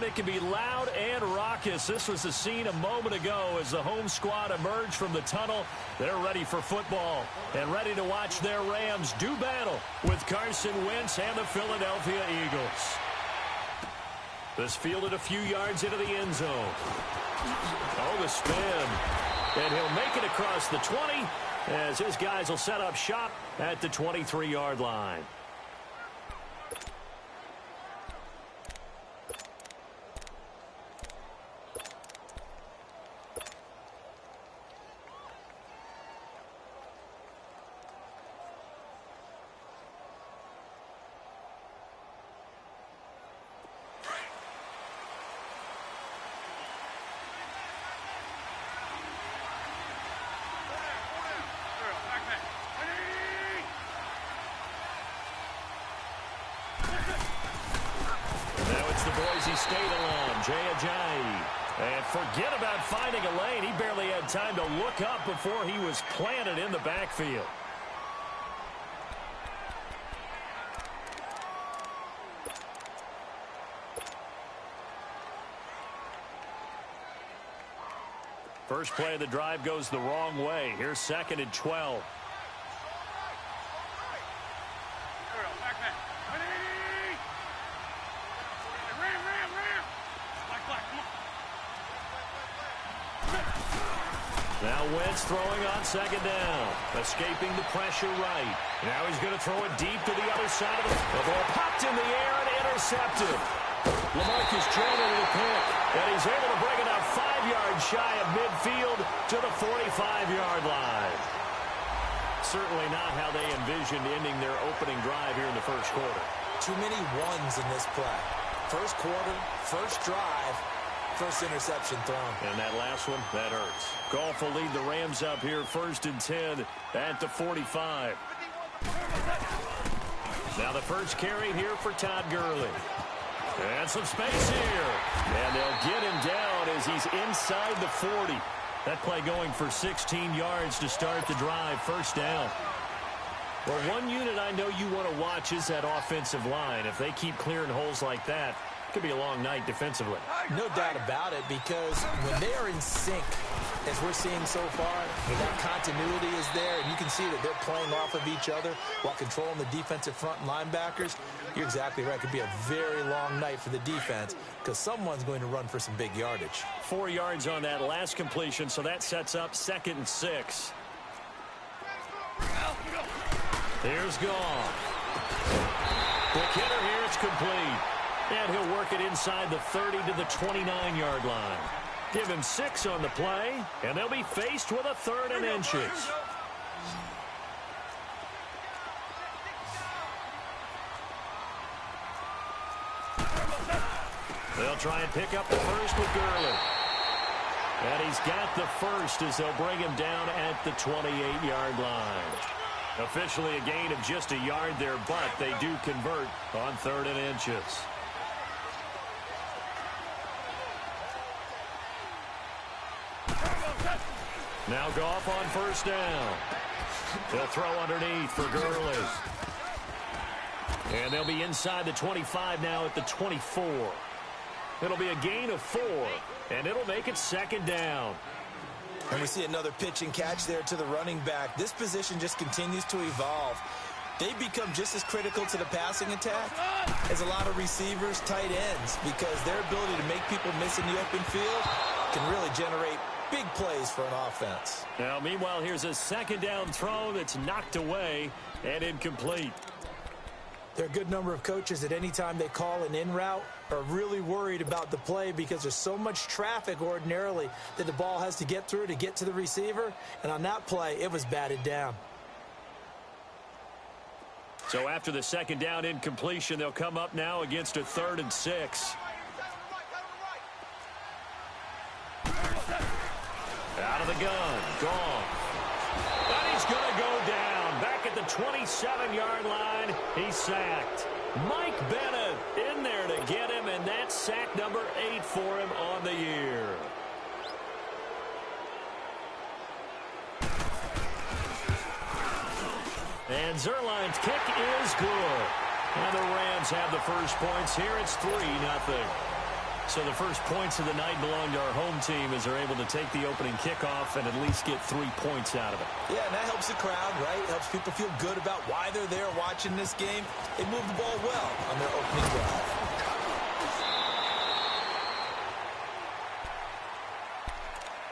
It can be loud and raucous. This was the scene a moment ago as the home squad emerged from the tunnel. They're ready for football and ready to watch their Rams do battle with Carson Wentz and the Philadelphia Eagles. This fielded a few yards into the end zone. Oh, the spin. And he'll make it across the 20 as his guys will set up shop at the 23-yard line. And forget about finding a lane. He barely had time to look up before he was planted in the backfield. First play of the drive goes the wrong way. Here's 2nd and 12. Now Wentz throwing on 2nd down. Escaping the pressure right. Now he's going to throw it deep to the other side of the ball. Popped in the air and intercepted. Lamarcus Joyner with a pick. And he's able to bring it up 5 yards shy of midfield to the 45-yard line. Certainly not how they envisioned ending their opening drive here in the first quarter. Too many ones in this play. First quarter, first drive. First interception thrown. And that last one, that hurts. Goff will lead the Rams up here 1st and 10 at the 45. Now the first carry here for Todd Gurley. And some space here. And they'll get him down as he's inside the 40. That play going for 16 yards to start the drive. First down. Well, one unit I know you want to watch is that offensive line. If they keep clearing holes like that, could be a long night defensively. No doubt about it, because when they are in sync, as we're seeing so far, that continuity is there, and you can see that they're playing off of each other while controlling the defensive front and linebackers. You're exactly right. It could be a very long night for the defense because someone's going to run for some big yardage. 4 yards on that last completion, so that sets up 2nd and 6. Here's Goff. Quick hitter here. It's complete. And he'll work it inside the 30 to the 29-yard line. Give him 6 on the play, and they'll be faced with a 3rd and inches. They'll try and pick up the first with Gurley. And he's got the first as they'll bring him down at the 28-yard line. Officially a gain of just a yard there, but they do convert on 3rd and inches. Now Goff on first down. They'll throw underneath for Gurley. And they'll be inside the 25 now at the 24. It'll be a gain of 4, and it'll make it 2nd down. And we see another pitch and catch there to the running back. This position just continues to evolve. They become just as critical to the passing attack as a lot of receivers, tight ends, because their ability to make people miss in the open field can really generate big plays for an offense. Now, meanwhile, here's a 2nd down throw that's knocked away and incomplete. There are a good number of coaches that any time they call an in route are really worried about the play because there's so much traffic ordinarily that the ball has to get through to get to the receiver. And on that play, it was batted down. So after the 2nd down incompletion, they'll come up now against a 3rd and 6. Out of the gun, Goff. And he's going to go down. Back at the 27-yard line, he's sacked. Mike Bennett in there to get him, and that's sack number 8 for him on the year. And Zerline's kick is good. And the Rams have the first points here. It's 3-0. So the first points of the night belong to our home team as they're able to take the opening kickoff and at least get 3 points out of it. Yeah, and that helps the crowd, right? It helps people feel good about why they're there watching this game. They moved the ball well on their opening drive.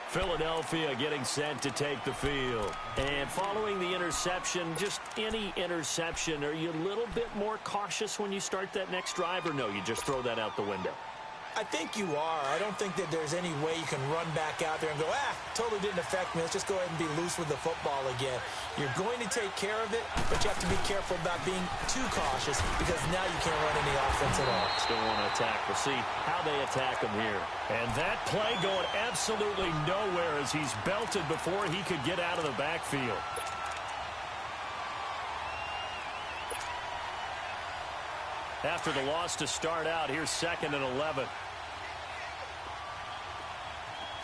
Philadelphia getting set to take the field. And following the interception, just any interception, are you a little bit more cautious when you start that next drive, or no, you just throw that out the window? I think you are. I don't think that there's any way you can run back out there and go, totally didn't affect me. Let's just go ahead and be loose with the football again. You're going to take care of it, but you have to be careful about being too cautious because now you can't run any offense at all. Still want to attack. We'll see how they attack him here. And that play going absolutely nowhere as he's belted before he could get out of the backfield. After the loss to start out, here's 2nd and 11.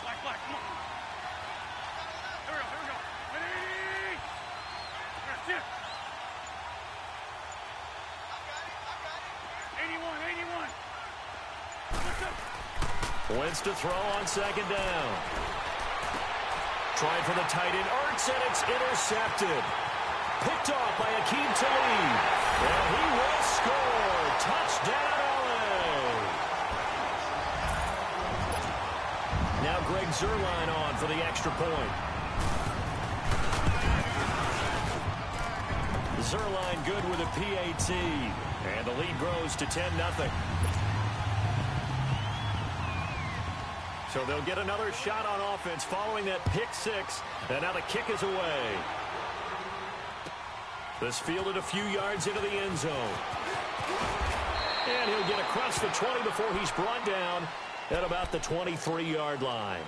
Black, come on. Here we go. Ready? That's it. I got it. 81. Wins to throw on 2nd down. Trying for the tight end, Ertz, and it's intercepted. Picked off by Akeem Talib. And he will score. Touchdown, LA. Now Greg Zuerlein on for the extra point. Zuerlein good with a PAT. And the lead grows to 10-0. So they'll get another shot on offense following that pick six. And now the kick is away. This fielded a few yards into the end zone. And he'll get across the 20 before he's brought down at about the 23-yard line.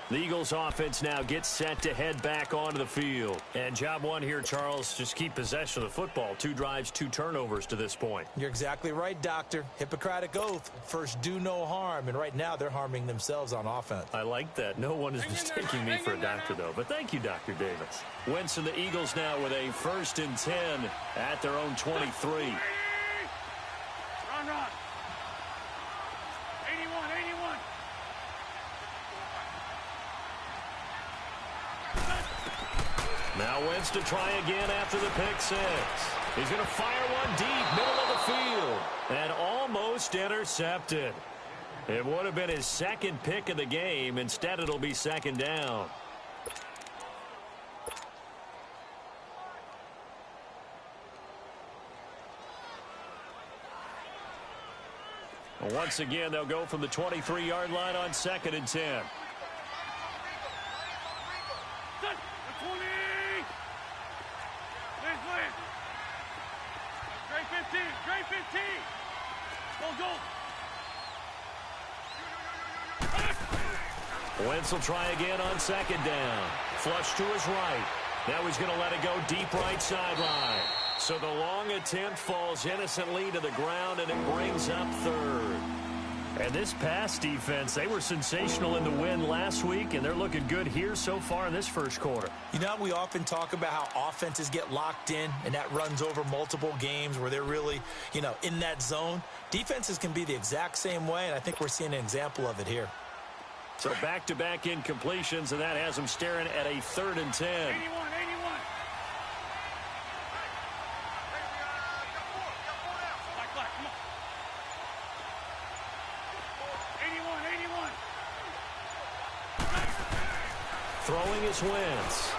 The Eagles offense now gets set to head back onto the field. And job one here, Charles, just keep possession of the football. 2 drives, 2 turnovers to this point. You're exactly right, Doctor. Hippocratic oath. First, do no harm. And right now, they're harming themselves on offense. I like that. No one is mistaking me for a doctor, though. But thank you, Dr. Davis. Wentz and the Eagles now with a 1st and 10 at their own 23. Run. 81. Now Wentz to try again after the pick six. He's going to fire one deep, middle of the field, and almost intercepted. It would have been his 2nd pick of the game. Instead, it'll be 2nd down. Once again, they'll go from the 23-yard line on 2nd and 10. Straight 15. Go. Wentz will try again on 2nd down. Flush to his right. Now he's going to let it go deep right sideline. So the long attempt falls innocently to the ground, and it brings up 3rd. And this pass defense, they were sensational in the win last week, and they're looking good here so far in this first quarter. You know, we often talk about how offenses get locked in, and that runs over multiple games where they're really, in that zone. Defenses can be the exact same way, and I think we're seeing an example of it here. So back-to-back incompletions, and that has them staring at a 3rd and 10. 81. Black, come on. 81. Throwing is Wentz.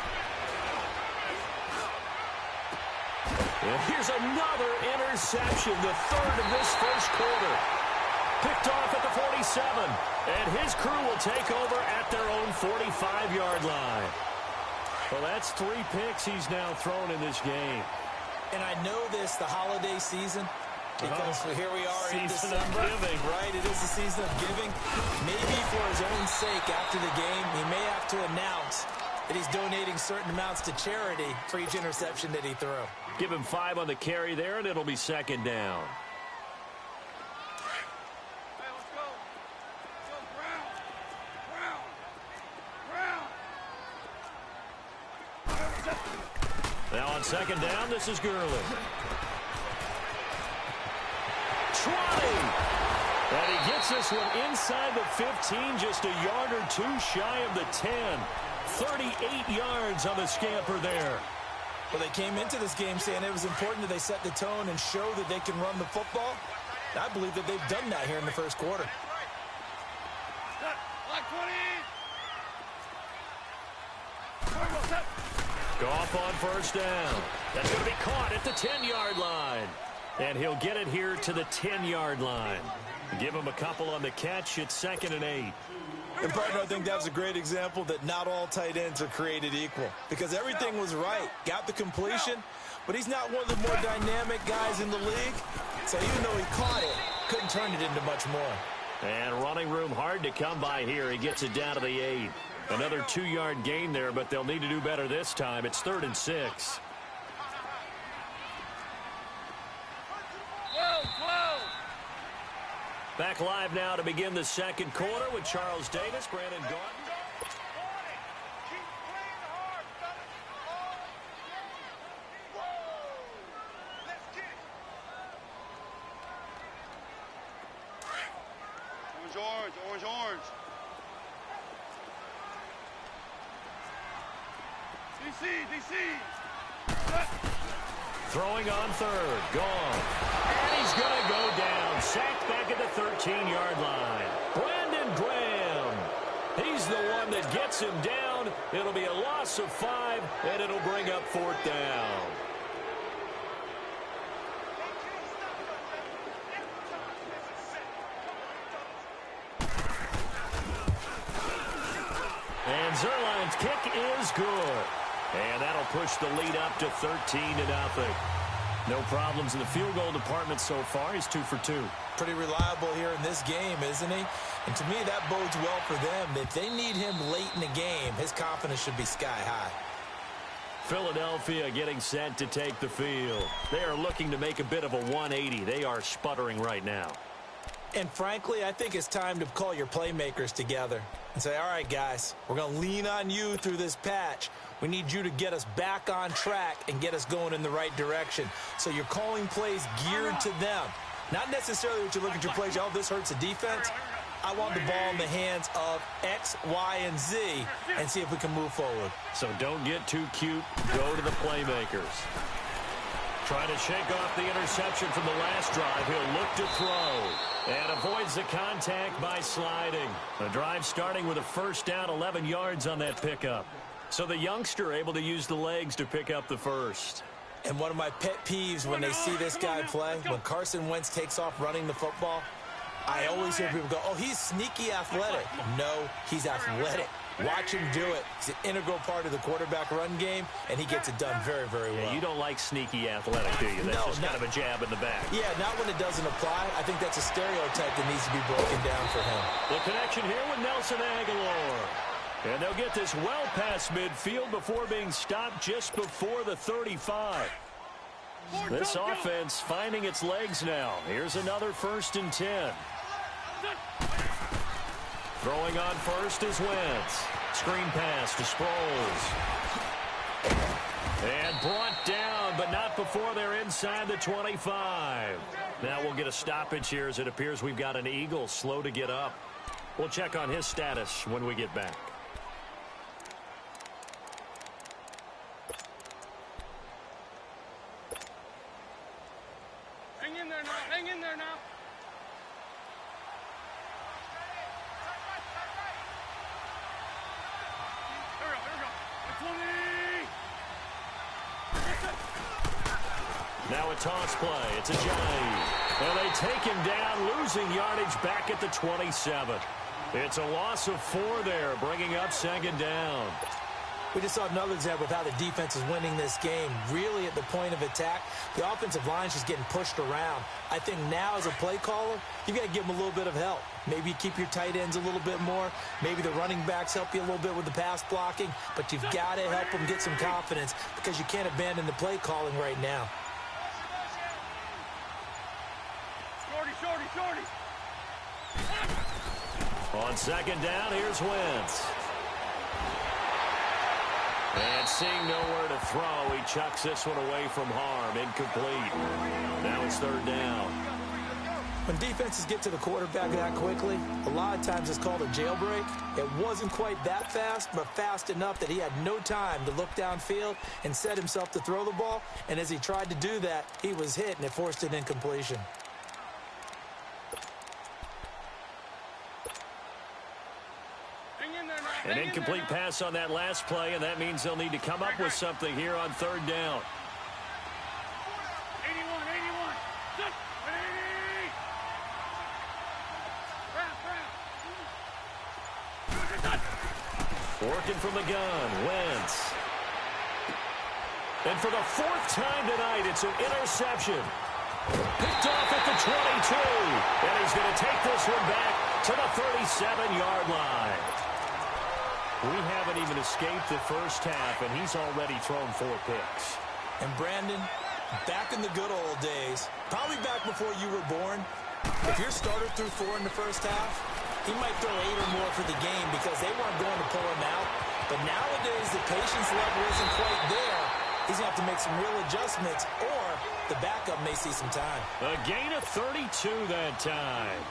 And here's another interception, the 3rd of this first quarter. Picked off at the 47, and his crew will take over at their own 45-yard line. Well, that's 3 picks he's now thrown in this game. And I know this, the holiday season, because here we are in Season December, of giving. right? It is the season of giving. Maybe for his own sake after the game, he may have to announce that he's donating certain amounts to charity for each interception that he threw. Give him 5 on the carry there, and it'll be 2nd down. Hey, let's go. Brown. Now on 2nd down, this is Gurley. Trotting. And he gets this one inside the 15, just a yard or two shy of the 10. 38 yards on the scamper there. Well, they came into this game saying it was important that they set the tone and show that they can run the football. I believe that they've done that here in the first quarter. Goff on first down. That's going to be caught at the 10-yard line. And he'll get it here to the 10-yard line. Give him a couple on the catch. It's 2nd and 8. And, partner, I think that was a great example that not all tight ends are created equal. Because everything was right. Got the completion, but he's not one of the more dynamic guys in the league. So even though he caught it, couldn't turn it into much more. And running room hard to come by here. He gets it down to the 8. Another 2-yard gain there, but they'll need to do better this time. It's 3rd and 6. Back live now to begin the second quarter with Charles Davis, Brandon Gordon. Orange. DC. Throwing on 3rd, gone. And he's going to go down. Sacked back at the 13-yard line. Brandon Graham. He's the one that gets him down. It'll be a loss of 5, and it'll bring up 4th down. And Zerline's kick is good. And that'll push the lead up to 13-0. No problems in the field goal department so far. He's 2 for 2. Pretty reliable here in this game, isn't he? And to me, that bodes well for them. If they need him late in the game, his confidence should be sky high. Philadelphia getting set to take the field. They are looking to make a bit of a 180. They are sputtering right now. And frankly, I think it's time to call your playmakers together and say, all right, guys, we're going to lean on you through this patch. We need you to get us back on track and get us going in the right direction. So you're calling plays geared to them. Not necessarily what you look at your plays, oh, this hurts the defense. I want the ball in the hands of X, Y, and Z and see if we can move forward. So don't get too cute. Go to the playmakers. Trying to shake off the interception from the last drive. He'll look to throw. And avoids the contact by sliding. The drive starting with a first down, 11 yards on that pickup. So the youngster able to use the legs to pick up the first. And one of my pet peeves when they see this guy play, when Carson Wentz takes off running the football, I always hear people go, oh, he's sneaky athletic. No, he's athletic. Watch him do it. He's an integral part of the quarterback run game, and he gets it done very, very well. Yeah, you don't like sneaky athletic, do you? That's just kind of a jab in the back. Yeah, not when it doesn't apply. I think that's a stereotype that needs to be broken down for him. The connection here with Nelson Aguilar. And they'll get this well past midfield before being stopped just before the 35. This offense finding its legs now. Here's another 1st and 10. Throwing on first is Wentz. Screen pass to Sproles. And brought down, but not before they're inside the 25. Now we'll get a stoppage here as it appears we've got an Eagle slow to get up. We'll check on his status when we get back. Hang in there now. Here we go. 20. Now a toss play. It's a Giant. And they take him down, losing yardage back at the 27. It's a loss of 4 there, bringing up 2nd down. We just saw another example of how the defense is winning this game. Really at the point of attack, the offensive line is just getting pushed around. I think now as a play caller, you've got to give them a little bit of help. Maybe you keep your tight ends a little bit more. Maybe the running backs help you a little bit with the pass blocking. But you've got to help them get some confidence because you can't abandon the play calling right now. Shorty. On 2nd down, here's Wentz. And seeing nowhere to throw, he chucks this one away from harm. Incomplete. Now it's 3rd down. When defenses get to the quarterback that quickly, a lot of times it's called a jailbreak. It wasn't quite that fast, but fast enough that he had no time to look downfield and set himself to throw the ball. And as he tried to do that, he was hit, and it forced an incompletion. An incomplete pass on that last play, and that means they'll need to come up with something here on third down. 81, 81. Sit. 80. Working from the gun, Wentz. And for the fourth time tonight, it's an interception. Picked off at the 22. And he's going to take this one back to the 37-yard line. We haven't even escaped the first half, and he's already thrown 4 picks. And Brandon, back in the good old days, probably back before you were born, if your starter threw 4 in the first half, he might throw 8 or more for the game because they weren't going to pull him out. But nowadays, the patience level isn't quite there. He's going to have to make some real adjustments, or the backup may see some time. A gain of 32 that time.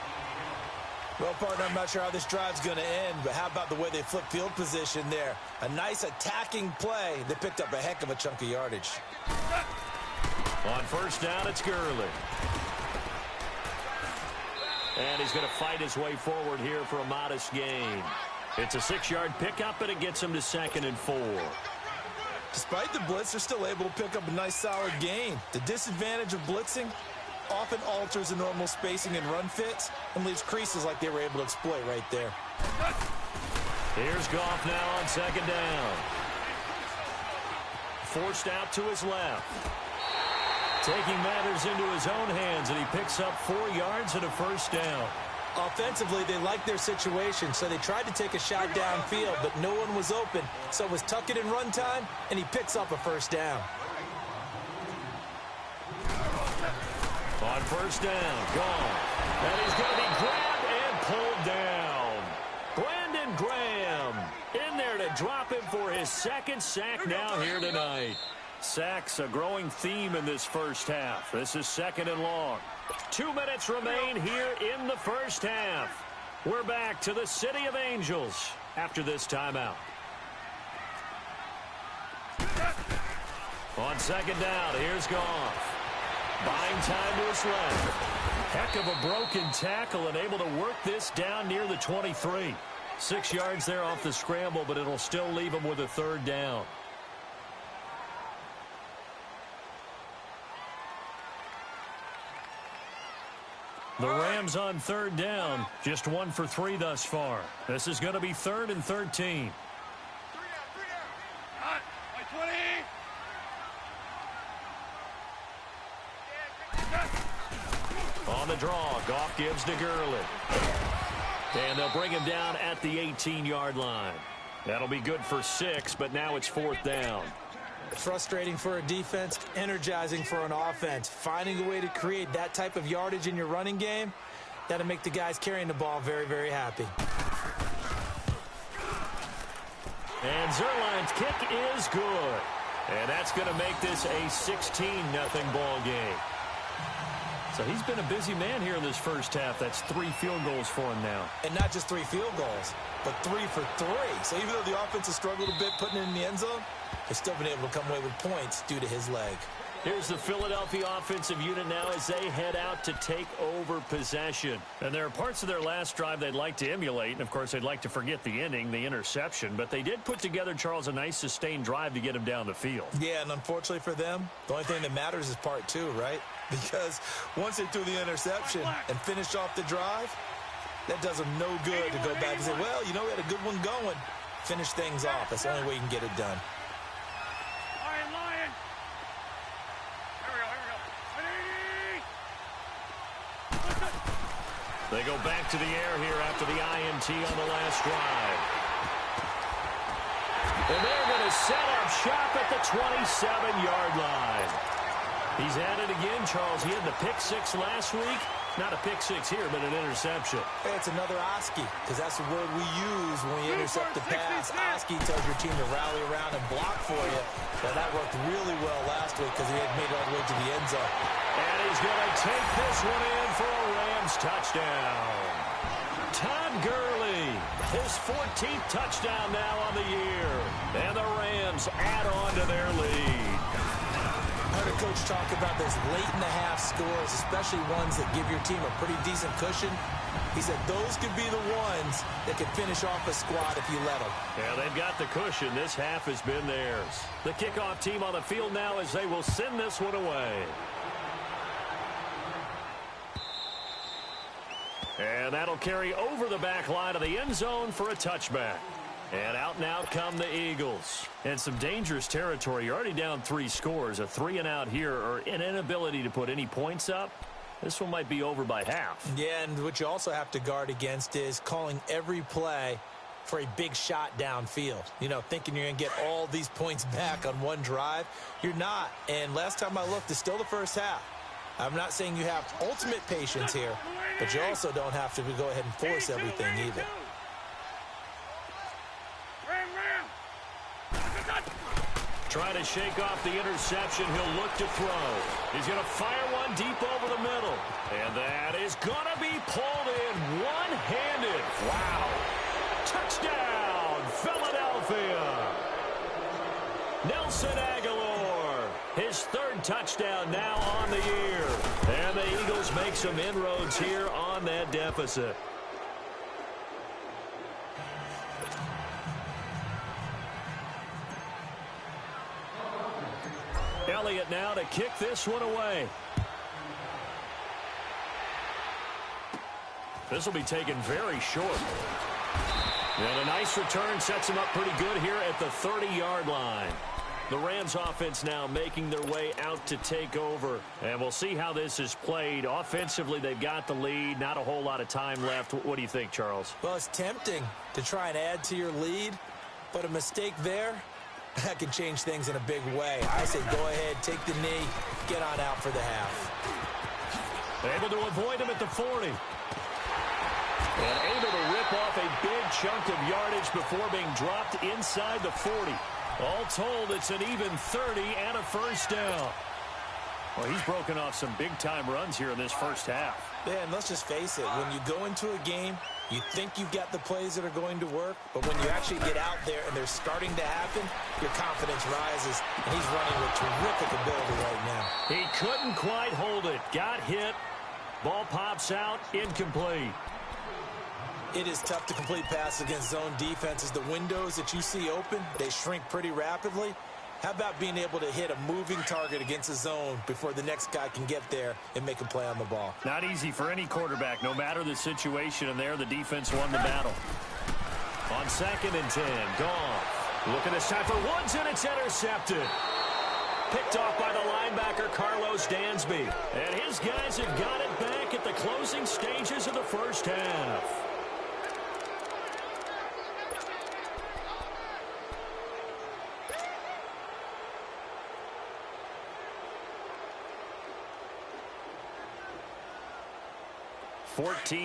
Well, partner, I'm not sure how this drive's going to end, but how about the way they flip field position there? A nice attacking play that picked up a heck of a chunk of yardage. On first down, it's Gurley. And he's going to fight his way forward here for a modest gain. It's a 6-yard pickup, and it gets him to 2nd and 4. Despite the blitz, they're still able to pick up a nice, solid gain. The disadvantage of blitzing often alters the normal spacing and run fits and leaves creases like they were able to exploit right there. Here's Goff now on 2nd down. Forced out to his left. Taking matters into his own hands, and he picks up 4 yards and a first down. Offensively, they liked their situation, so they tried to take a shot downfield, but no one was open. So it was tuck it in run time, and he picks up a first down. On first down, gone. And he's going to be grabbed and pulled down. Brandon Graham in there to drop him for his 2nd sack now here tonight. Sacks a growing theme in this first half. This is 2nd and long. 2 minutes remain here in the first half. We're back to the City of Angels after this timeout. On 2nd down, here's Goff. Buying time to his left. Heck of a broken tackle and able to work this down near the 23. 6 yards there off the scramble, but it'll still leave him with a 3rd down. The Rams on 3rd down, just 1 for 3 thus far. This is going to be 3rd and 13. On the draw, Goff gives to Gurley. And they'll bring him down at the 18-yard line. That'll be good for 6, but now it's 4th down. Frustrating for a defense, energizing for an offense. Finding a way to create that type of yardage in your running game, that'll make the guys carrying the ball very, very happy. And Zerline's kick is good. And that's going to make this a 16-0 ball game. So he's been a busy man here in this first half. That's 3 field goals for him now. And not just 3 field goals, but 3 for 3. So even though the offense has struggled a bit putting it in the end zone, they've still been able to come away with points due to his leg. Here's the Philadelphia offensive unit now as they head out to take over possession. And there are parts of their last drive they'd like to emulate. And, of course, they'd like to forget the ending, the interception. But they did put together, Charles, a nice sustained drive to get him down the field. Yeah, and unfortunately for them, the only thing that matters is part 2, right? Because once they threw the interception and finished off the drive, that does them no good to go back and say, well, you know, we had a good one going. Finish things off. That's the only way you can get it done. They go back to the air here after the INT on the last drive. And they're going to set up shop at the 27-yard line. He's at it again, Charles. He had the pick 6 last week. Not a pick 6 here, but an interception. Hey, it's another Oski, because that's the word we use when we intercept the pass. Oski tells your team to rally around and block for you. Well, that worked really well last week because he had made it all the way to the end zone. And he's going to take this one in for a Ram Rams touchdown. Todd Gurley, his 14th touchdown now on the year. And the Rams add on to their lead. I heard a coach talk about those late-in-the-half scores, especially ones that give your team a pretty decent cushion. He said those could be the ones that could finish off a squad if you let them. Yeah, they've got the cushion. This half has been theirs. The kickoff team on the field now as they will send this one away. And that'll carry over the back line of the end zone for a touchback. And out come the Eagles. And some dangerous territory. You're already down 3 scores. A 3-and-out here, or an inability to put any points up. This one might be over by half. Yeah, and what you also have to guard against is calling every play for a big shot downfield. You know, thinking you're going to get all these points back on one drive. You're not. And last time I looked, it's still the first half. I'm not saying you have ultimate patience here, but you also don't have to go ahead and force everything either. Trying to shake off the interception. He'll look to throw. He's going to fire one deep over the middle. And that is going to be pulled in one-handed. Wow. Touchdown, Philadelphia. Nelson Aguilar, his 3rd touchdown now on the year. And the Eagles make some inroads here on that deficit. Elliott now to kick this one away. This will be taken very short. And a nice return sets him up pretty good here at the 30-yard line. The Rams offense now making their way out to take over. And we'll see how this is played. Offensively, they've got the lead. Not a whole lot of time left. What do you think, Charles? Well, it's tempting to try and add to your lead, but a mistake there, that can change things in a big way. I say go ahead, take the knee, get on out for the half. Able to avoid him at the 40. And able to rip off a big chunk of yardage before being dropped inside the 40. All told, it's an even 30 and a first down. Well, he's broken off some big-time runs here in this first half. Yeah, and let's just face it, when you go into a game, you think you've got the plays that are going to work, but when you actually get out there and they're starting to happen, your confidence rises, and he's running with terrific ability right now. He couldn't quite hold it. Got hit. Ball pops out. Incomplete. It is tough to complete passes against zone defenses. The windows that you see open, they shrink pretty rapidly. How about being able to hit a moving target against a zone before the next guy can get there and make a play on the ball? Not easy for any quarterback, no matter the situation, and there the defense won the battle. On 2nd and 10, Goff. Looking this time for Woods, and it's intercepted. Picked off by the linebacker, Carlos Dansby. And his guys have got it back at the closing stages of the first half.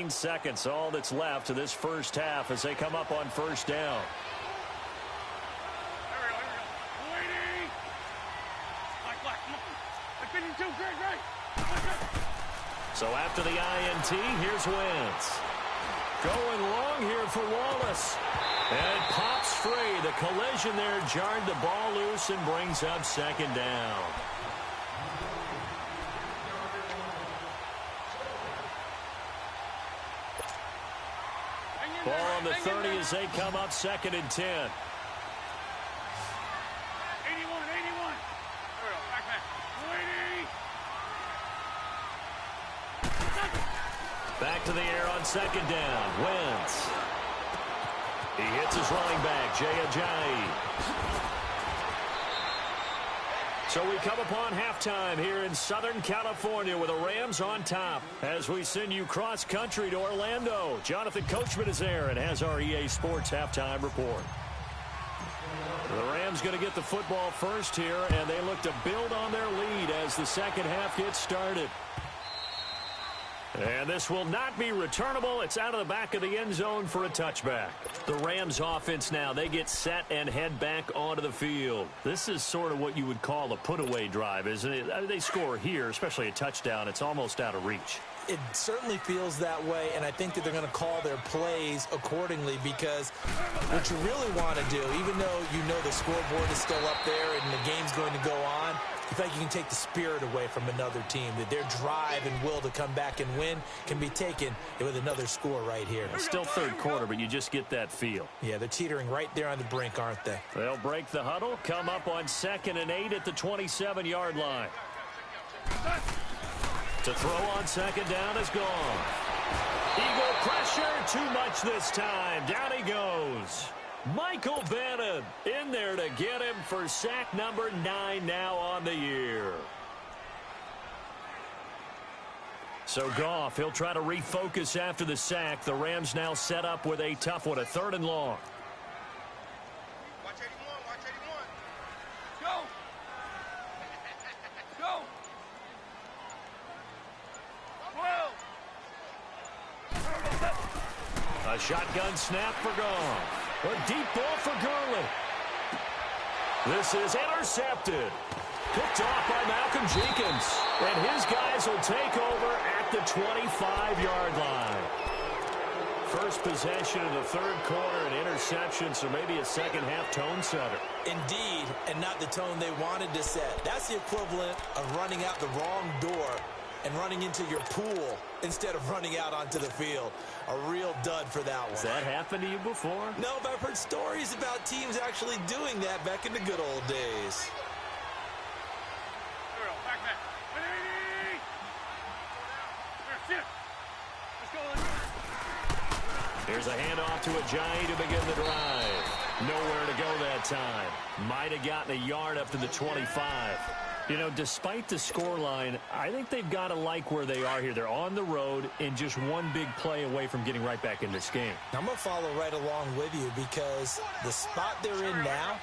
Seconds, all that's left of this first half as they come up on first down. So after the INT, here's Wentz. Going long here for Wallace. And it pops free. The collision there jarred the ball loose and brings up 2nd down. Ball on the 30 as they come up 2nd and 10. 81. Back to the air on 2nd down. Wentz. He hits his running back, Jay Ajayi. So we come upon halftime here in Southern California with the Rams on top as we send you cross-country to Orlando. Jonathan Coachman is there and has our EA Sports halftime report. The Rams going to get the football first here, and they look to build on their lead as the second half gets started. And this will not be returnable. It's out of the back of the end zone for a touchback. The Rams offense now, they get set and head back onto the field. This is sort of what you would call a put-away drive, isn't it? They score here, especially a touchdown. It's almost out of reach. It certainly feels that way, and I think that they're going to call their plays accordingly, because what you really want to do, even though you know the scoreboard is still up there and the game's going to go on, you feel like you can take the spirit away from another team, that their drive and will to come back and win can be taken with another score right here. It's still third quarter, but you just get that feel. Yeah, they're teetering right there on the brink, aren't they? They'll break the huddle, come up on 2nd and 8 at the 27-yard line. To throw on 2nd down is gone. Eagle pressure, too much this time. Down he goes. Michael Bannon in there to get him for sack number 9 now on the year. So Goff, he'll try to refocus after the sack. The Rams now set up with a tough one, a 3rd and long. Watch 81, watch 81. Go! Go! 12! A shotgun snap for Goff. A deep ball for Gurley. This is intercepted. Picked off by Malcolm Jenkins. And his guys will take over at the 25-yard line. First possession of the 3rd quarter, an interception, so maybe a second-half tone setter. Indeed, and not the tone they wanted to set. That's the equivalent of running out the wrong door and running into your pool instead of running out onto the field. A real dud for that one. Has that happened to you before? No, but I've heard stories about teams actually doing that back in the good old days. Back, back. Here, sit. Let's go. Here's a handoff to Ajayi to begin the drive. Nowhere to go that time. Might have gotten a yard up to the 25. You know, despite the scoreline, I think they've got to like where they are here. They're on the road and just one big play away from getting right back in this game. I'm going to follow right along with you, because the spot they're in now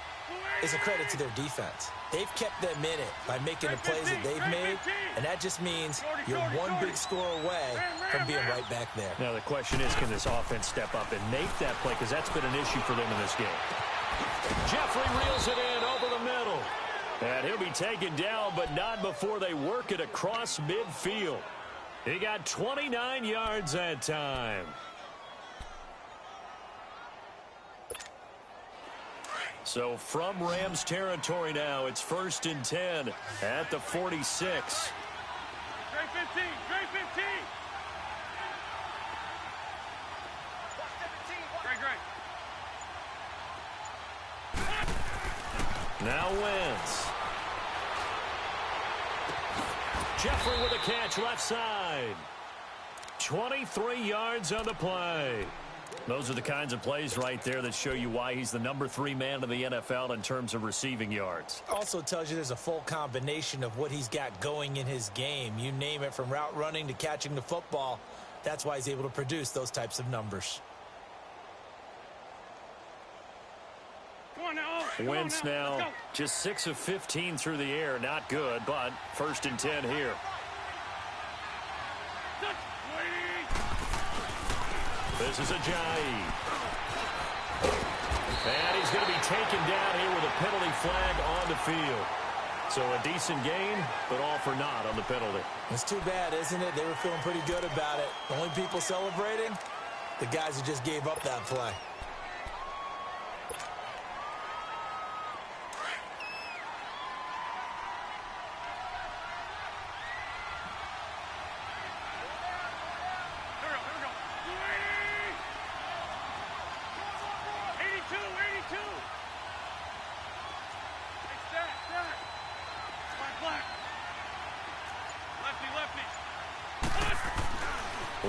is a credit to their defense. They've kept them in it by making the plays that they've made, and that just means you're one big score away from being right back there. Now the question is, can this offense step up and make that play, because that's been an issue for them in this game. Jeffrey reels it in over the middle. And he'll be taken down, but not before they work it across midfield. He got 29 yards that time. So from Rams territory now, it's 1st and 10 at the 46. Great 15, great 15. Great. Now Wentz. Jeffrey with a catch left side. 23 yards on the play. Those are the kinds of plays right there that show you why he's the number 3 man in the NFL in terms of receiving yards. Also tells you there's a full combination of what he's got going in his game. You name it, from route running to catching the football. That's why he's able to produce those types of numbers. Wentz now just 6 of 15 through the air. Not good, but 1st and 10 here. This is Ajayi. And he's going to be taken down here with a penalty flag on the field. So a decent game, but all for naught on the penalty. It's too bad, isn't it? They were feeling pretty good about it. The only people celebrating, the guys who just gave up that play.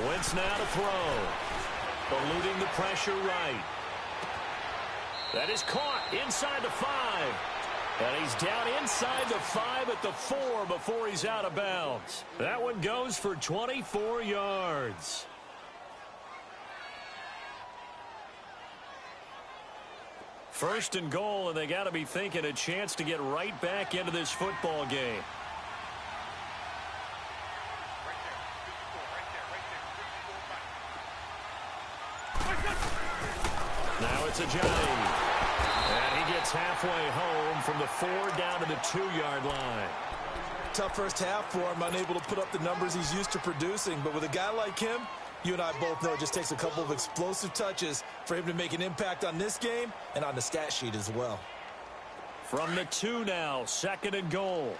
Wentz now to throw. Eluding the pressure right. That is caught inside the 5. And he's down inside the 5 at the 4 before he's out of bounds. That one goes for 24 yards. First and goal, and they got to be thinking a chance to get right back into this football game. Now it's Ajayi. And he gets halfway home from the 4 down to the 2-yard line. tough first half for him, unable to put up the numbers he's used to producing. But with a guy like him, you and I both know it just takes a couple of explosive touches for him to make an impact on this game and on the stat sheet as well. From the 2 now, 2nd and goal.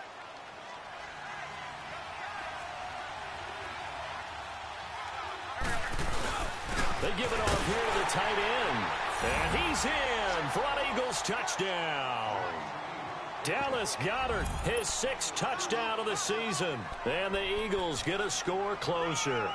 They give it off here to the tight end. And he's in for an Eagles touchdown. Dallas Goedert, his 6th touchdown of the season. And the Eagles get a score closer.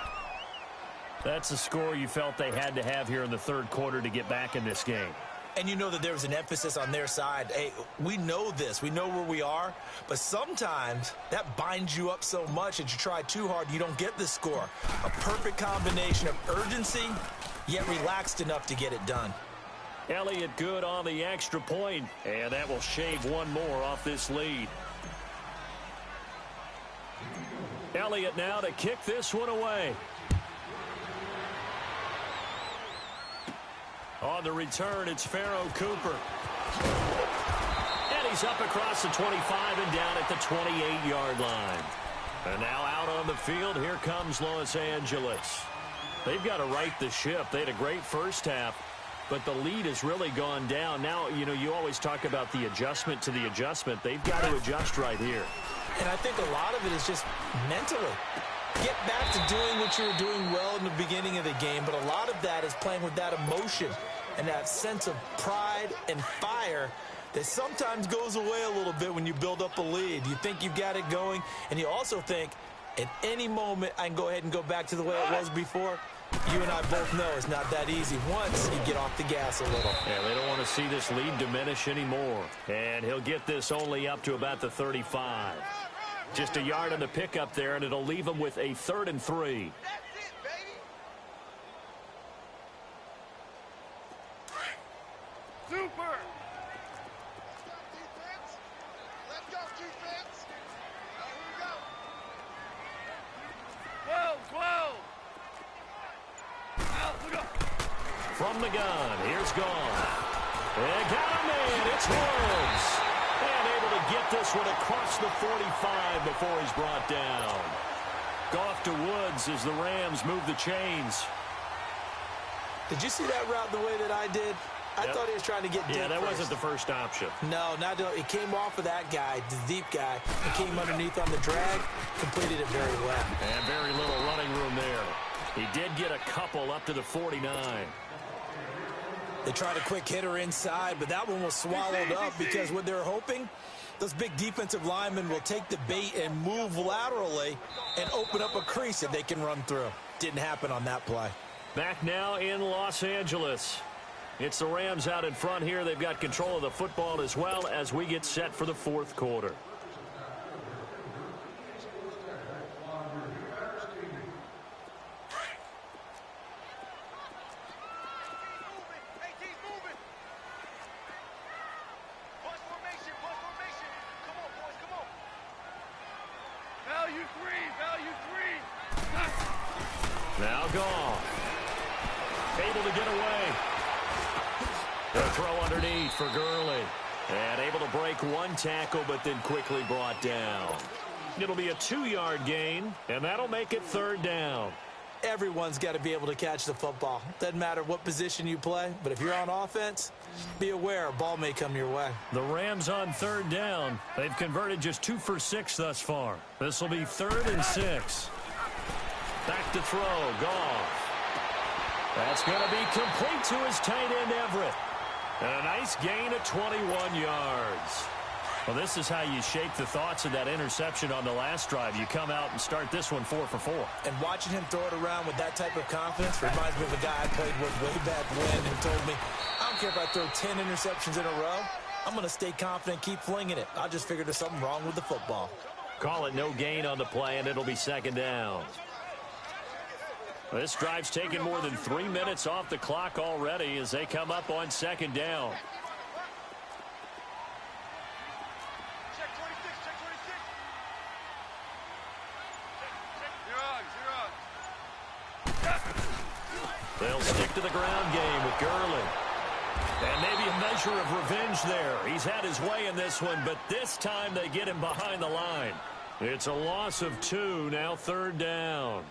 That's a score you felt they had to have here in the 3rd quarter to get back in this game. And you know that there was an emphasis on their side. Hey, we know this. We know where we are. But sometimes that binds you up so much that you try too hard, you don't get the score. A perfect combination of urgency, yet relaxed enough to get it done. Elliott good on the extra point, and that will shave one more off this lead. Elliott now to kick this one away. On the return, it's Pharaoh Cooper. And he's up across the 25 and down at the 28-yard line. And now out on the field, here comes Los Angeles. They've got to right the ship. They had a great first half, but the lead has really gone down. Now, you know, you always talk about the adjustment to the adjustment. They've got to adjust right here. And I think a lot of it is just mentally. Get back to doing what you were doing well in the beginning of the game, but a lot of that is playing with that emotion and that sense of pride and fire that sometimes goes away a little bit when you build up a lead. You think you've got it going, and you also think at any moment I can go ahead and go back to the way it was before. You and I both know it's not that easy once you get off the gas a little. Yeah, they don't want to see this lead diminish anymore. And he'll get this only up to about the 35. Just a yard on the pickup there, and it'll leave him with a 3rd and 3. That's it, baby. Super. Let's go, defense. Here we go. 12. Out, look up. From the gun, here's Gone. And got him in. It's Woods. And able to get this one across the 45 before he's brought down. Goff to Woods as the Rams move the chains. Did you see that route the way that I did? I thought he was trying to get deep. Yeah, that first. wasn't the first option. No, it came off of that guy, the deep guy. It came underneath on the drag, completed it very well. And very little running room there. He did get a couple up to the 49. They tried a quick hitter inside, but that one was swallowed up because what they're hoping, those big defensive linemen will take the bait and move laterally and open up a crease that they can run through. Didn't happen on that play. Back now in Los Angeles. It's the Rams out in front here. They've got control of the football as well as we get set for the 4th quarter. Now Goff. Able to get away. The throw underneath for Gurley. And able to break one tackle, but then quickly brought down. It'll be a 2-yard gain, and that'll make it 3rd down. Everyone's got to be able to catch the football. Doesn't matter what position you play, but if you're on offense, be aware a ball may come your way. The Rams on 3rd down. They've converted just 2 for 6 thus far. This will be 3rd and 6. Back to throw, Goff. That's going to be complete to his tight end, Everett. And a nice gain of 21 yards. Well, this is how you shake the thoughts of that interception on the last drive. You come out and start this one 4 for 4. And watching him throw it around with that type of confidence reminds me of a guy I played with way back when who told me, I don't care if I throw 10 interceptions in a row. I'm going to stay confident, keep flinging it. I just figured there's something wrong with the football. Call it no gain on the play, and it'll be 2nd down. This drive's taken more than 3 minutes off the clock already as they come up on 2nd down. Check 26, check 26. They'll stick to the ground game with Gurley. And maybe a measure of revenge there. He's had his way in this one, but this time they get him behind the line. It's a loss of 2, now 3rd down.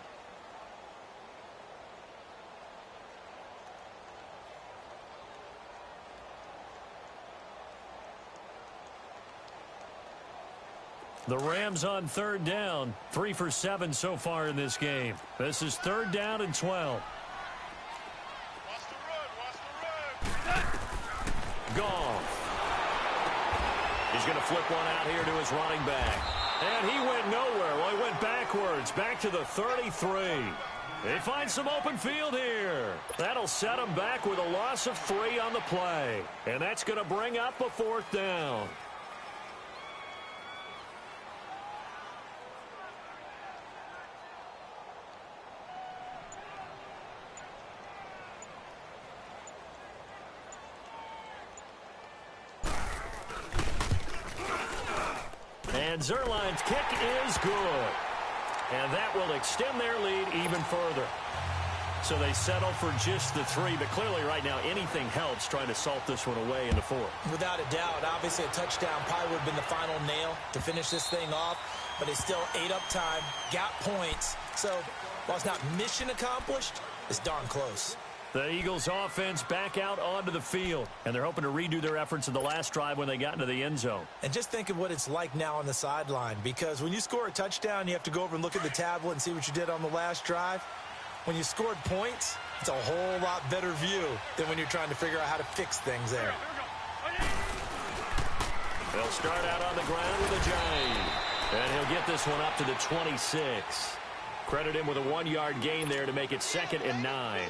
The Rams on 3rd down, 3 for 7 so far in this game. This is 3rd down and 12. Goff. He's going to flip one out here to his running back. And he went nowhere. Well, he went backwards, back to the 33. They find some open field here. That'll set them back with a loss of 3 on the play. And that's going to bring up a 4th down. And Zerline's kick is good. And that will extend their lead even further. So they settle for just the 3, but clearly right now anything helps trying to salt this one away in the 4th. Without a doubt, obviously a touchdown probably would have been the final nail to finish this thing off, but it's still ate up time, got points. So while it's not mission accomplished, it's darn close. The Eagles offense back out onto the field, and they're hoping to redo their efforts in the last drive when they got into the end zone. And just think of what it's like now on the sideline, because when you score a touchdown, you have to go over and look at the tablet and see what you did on the last drive. When you scored points, it's a whole lot better view than when you're trying to figure out how to fix things there. They'll start out on the ground with a jive, and he'll get this one up to the 26. Credit him with a 1-yard gain there to make it 2nd and 9.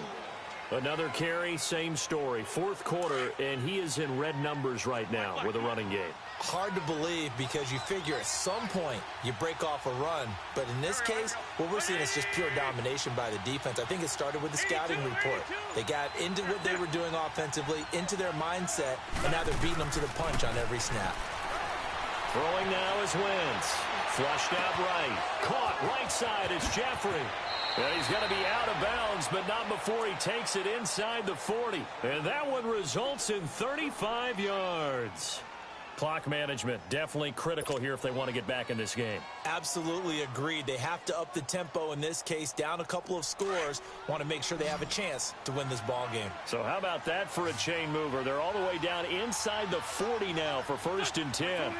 Another carry, same story. 4th quarter, and he is in red numbers right now with a running game. Hard to believe because you figure at some point you break off a run. But in this case, what we're seeing is just pure domination by the defense. I think it started with the scouting report. They got into what they were doing offensively, into their mindset, and now they're beating them to the punch on every snap. Throwing now is Wentz. Flushed out right. Caught right side is Jeffrey. And he's going to be out of bounds, but not before he takes it inside the 40. And that one results in 35 yards. Clock management definitely critical here if they want to get back in this game. Absolutely agreed. They have to up the tempo in this case, down a couple of scores. Want to make sure they have a chance to win this ball game. So how about that for a chain mover? They're all the way down inside the 40 now for 1st and 10.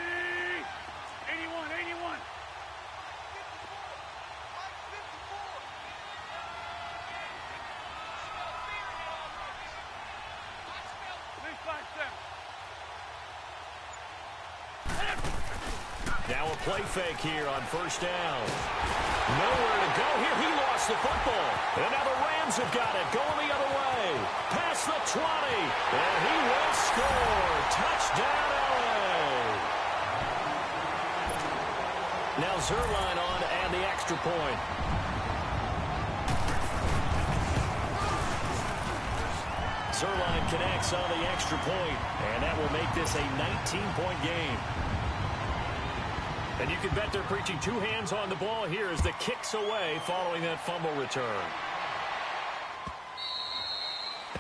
Now a play fake here on 1st down. Nowhere to go here. He lost the football. And now the Rams have got it. Going the other way. Past the 20. And he will score. Touchdown, LA. Now Zerline on and the extra point. Zerline connects on the extra point. And that will make this a 19-point game. And you can bet they're preaching 2 hands on the ball here as the kick's away following that fumble return.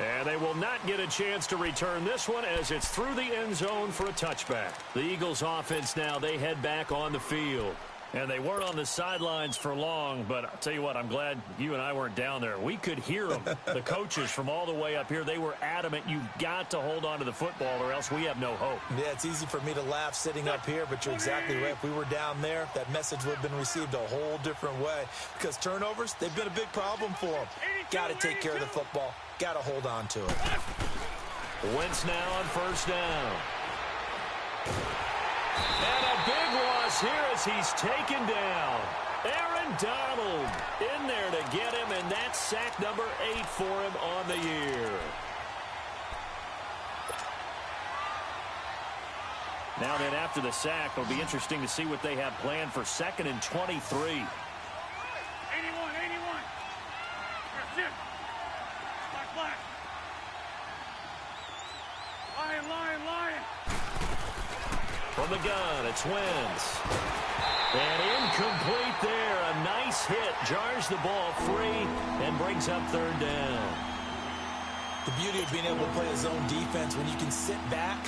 And they will not get a chance to return this one as it's through the end zone for a touchback. The Eagles offense now, they head back on the field. And they weren't on the sidelines for long, but I'll tell you what, I'm glad you and I weren't down there. We could hear them. The coaches from all the way up here, they were adamant, you've got to hold on to the football or else we have no hope. Yeah, it's easy for me to laugh sitting up here, but you're exactly right. If we were down there, that message would have been received a whole different way. Because turnovers, they've been a big problem for them. Got to take care of the football. Got to hold on to it. Wentz now on 1st down. And a big loss here as he's taken down. Aaron Donald in there to get him, and that's sack number 8 for him on the year. Now then, after the sack, it'll be interesting to see what they have planned for 2nd and 23. 81. Lion. From the gun, it's Wentz. And incomplete there. A nice hit. Jars the ball free and brings up 3rd down. The beauty of being able to play a zone defense when you can sit back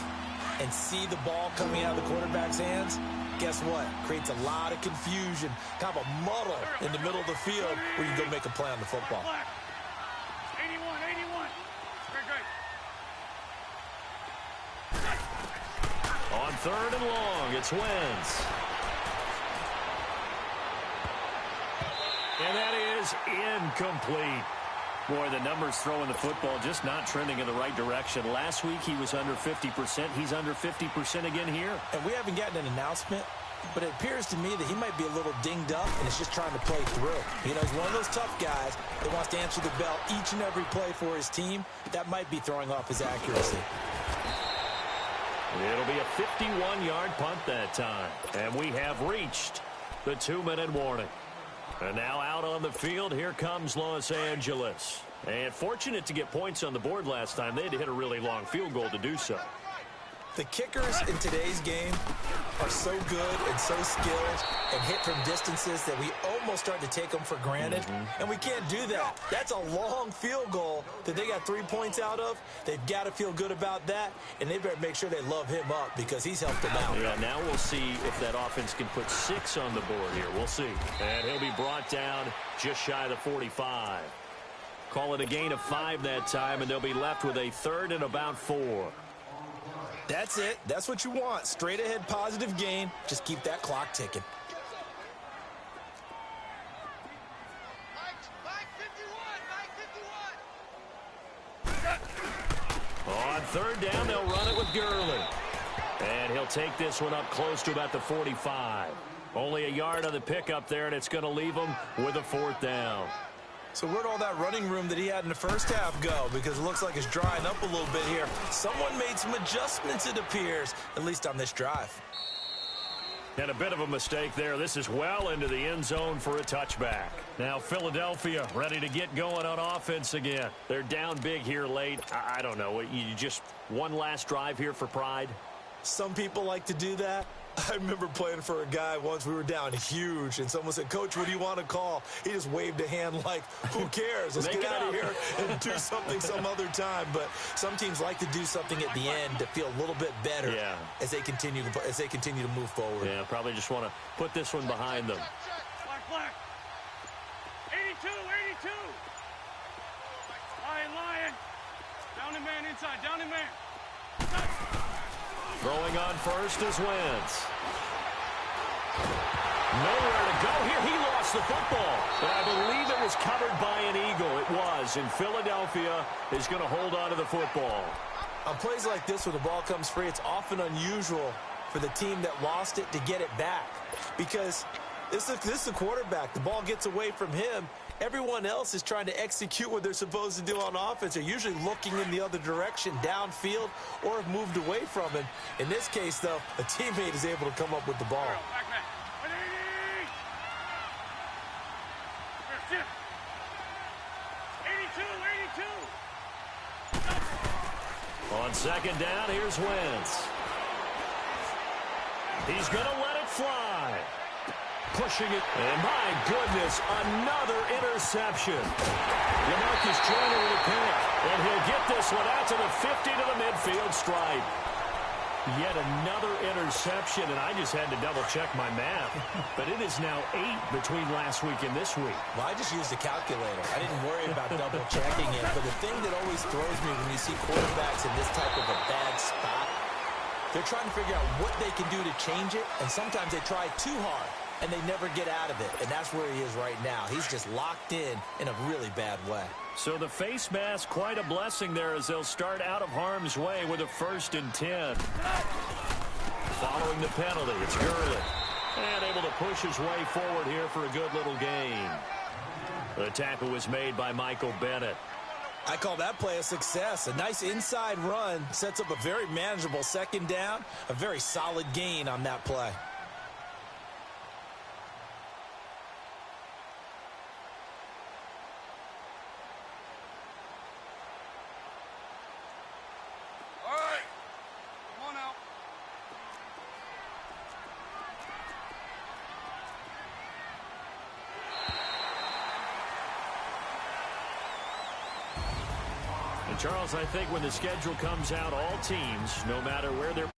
and see the ball coming out of the quarterback's hands, guess what? Creates a lot of confusion, kind of a muddle in the middle of the field where you go make a play on the football. 81. Great. On 3rd and long, it's Wentz. And that is incomplete. Boy, the numbers throwing the football just not trending in the right direction. Last week he was under 50%. He's under 50% again here. And we haven't gotten an announcement, but it appears to me that he might be a little dinged up and is just trying to play through. You know, he's one of those tough guys that wants to answer the bell each and every play for his team. That might be throwing off his accuracy. It'll be a 51-yard punt that time. And we have reached the 2-minute warning. And now out on the field, here comes Los Angeles. And fortunate to get points on the board last time. They had to hit a really long field goal to do so. The kickers in today's game are so good and so skilled and hit from distances that we almost start to take them for granted. And we can't do that. That's a long field goal that they got 3 points out of. They've got to feel good about that, and they better make sure they love him up because he's helped them out. Yeah, now we'll see if that offense can put 6 on the board here. We'll see. And he'll be brought down just shy of the 45. Call it a gain of 5 that time, and they'll be left with a 3rd and about 4. That's it. That's what you want. Straight ahead positive gain. Just keep that clock ticking. Mike 51. On 3rd down, they'll run it with Gurley. And he'll take this one up close to about the 45. Only a yard on the pickup there, and it's going to leave him with a 4th down. So where'd all that running room that he had in the first half go? Because it looks like it's drying up a little bit here. Someone made some adjustments, it appears, at least on this drive. And a bit of a mistake there. This is well into the end zone for a touchback. Now Philadelphia ready to get going on offense again. They're down big here late. I don't know. You just one last drive here for pride? Some people like to do that. I remember playing for a guy once. We were down huge, and someone said, "Coach, what do you want to call?" He just waved a hand like, "Who cares? Let's get out of here and do something some other time." But some teams like to do something at the end to feel a little bit better as they continue to move forward. Yeah, probably just want to put this one behind them. Black. 82. Lion. Down and man inside. Down and man. Throwing on first is Wentz. Nowhere to go here. He lost the football. But I believe it was covered by an Eagle. It was. And Philadelphia is going to hold on to the football. On plays like this where the ball comes free, it's often unusual for the team that lost it to get it back. Because this is the quarterback. The ball gets away from him. Everyone else is trying to execute what they're supposed to do on offense. They're usually looking in the other direction, downfield, or have moved away from him. In this case, though, a teammate is able to come up with the ball. On 2nd down, here's Wentz. He's going to let it fly. Pushing it, and my goodness, another interception. Lamarcus Joyner with a pick, and he'll get this one out to the 50 to the midfield stripe. Yet another interception, and I just had to double-check my math. But it is now 8 between last week and this week. Well, I just used a calculator. I didn't worry about double-checking it. But the thing that always throws me when you see quarterbacks in this type of a bad spot, they're trying to figure out what they can do to change it, and sometimes they try too hard. And they never get out of it, and that's where he is right now. He's just locked in a really bad way. So the face mask, quite a blessing there as they'll start out of harm's way with a 1st and 10. Following the penalty, it's Gurley. And able to push his way forward here for a good little gain. The tackle was made by Michael Bennett. I call that play a success. A nice inside run sets up a very manageable 2nd down. A very solid gain on that play. Charles, I think when the schedule comes out, all teams, no matter where their